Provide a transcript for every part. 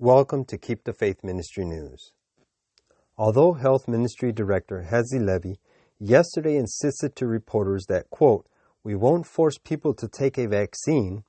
Welcome to Keep the Faith Ministry News. Although Health Ministry Director Hezi Levy yesterday insisted to reporters that, quote, "we won't force people to take a vaccine,"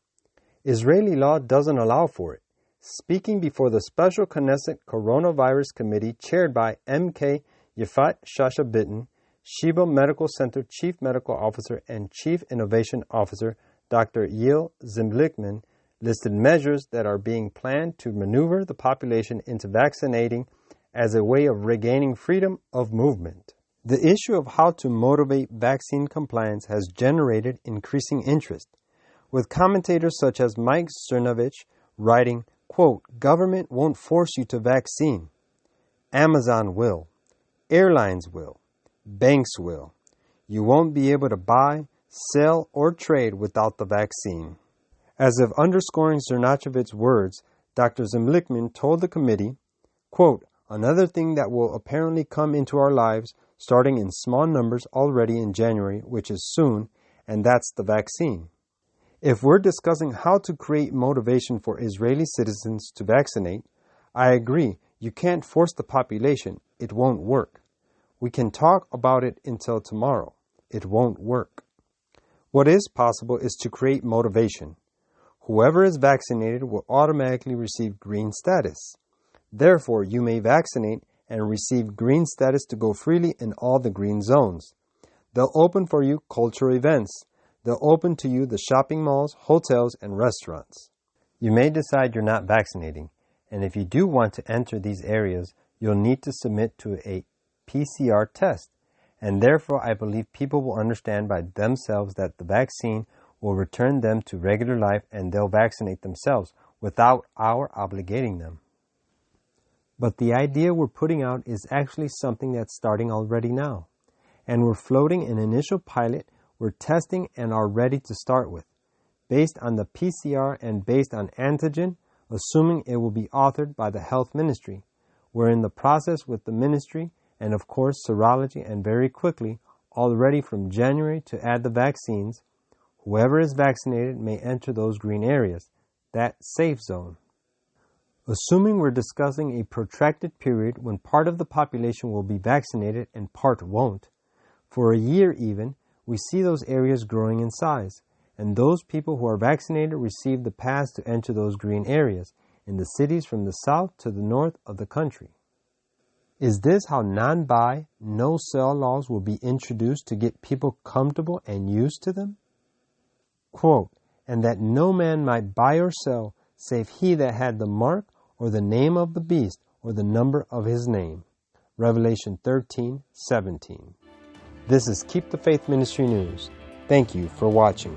Israeli law doesn't allow for it. Speaking before the Special Knesset Coronavirus Committee chaired by M.K. Yifat Shasha Bitton, Sheba Medical Center Chief Medical Officer and Chief Innovation Officer Dr. Yael Zimblickman listed measures that are being planned to maneuver the population into vaccinating as a way of regaining freedom of movement. The issue of how to motivate vaccine compliance has generated increasing interest, with commentators such as Mike Cernovich writing, quote, "Government won't force you to vaccine. Amazon will. Airlines will. Banks will. You won't be able to buy, sell, or trade without the vaccine." As if underscoring Cernovich's words, Dr. Zimblickman told the committee, quote, "Another thing that will apparently come into our lives, starting in small numbers already in January, which is soon, and that's the vaccine. If we're discussing how to create motivation for Israeli citizens to vaccinate, I agree, you can't force the population. It won't work. We can talk about it until tomorrow. It won't work. What is possible is to create motivation. Whoever is vaccinated will automatically receive green status. Therefore, you may vaccinate and receive green status to go freely in all the green zones. They'll open for you cultural events. They'll open to you the shopping malls, hotels, and restaurants. You may decide you're not vaccinating, and if you do want to enter these areas, you'll need to submit to a PCR test, and therefore I believe people will understand by themselves that the vaccine will return them to regular life and they'll vaccinate themselves without our obligating them. But the idea we're putting out is actually something that's starting already now, and we're floating an initial pilot we're testing and are ready to start with, based on the PCR and based on antigen, assuming it will be authored by the health ministry. We're in the process with the ministry and of course serology, and very quickly, already from January, to add the vaccines. Whoever is vaccinated may enter those green areas, that safe zone. Assuming we're discussing a protracted period when part of the population will be vaccinated and part won't, for a year even, we see those areas growing in size, and those people who are vaccinated receive the pass to enter those green areas in the cities from the south to the north of the country. Is this how non-buy, no-sell laws will be introduced to get people comfortable and used to them? Quote, "and that no man might buy or sell, save he that had the mark or the name of the beast or the number of his name." Revelation 13:17. This is Keep the Faith Ministry News. Thank you for watching.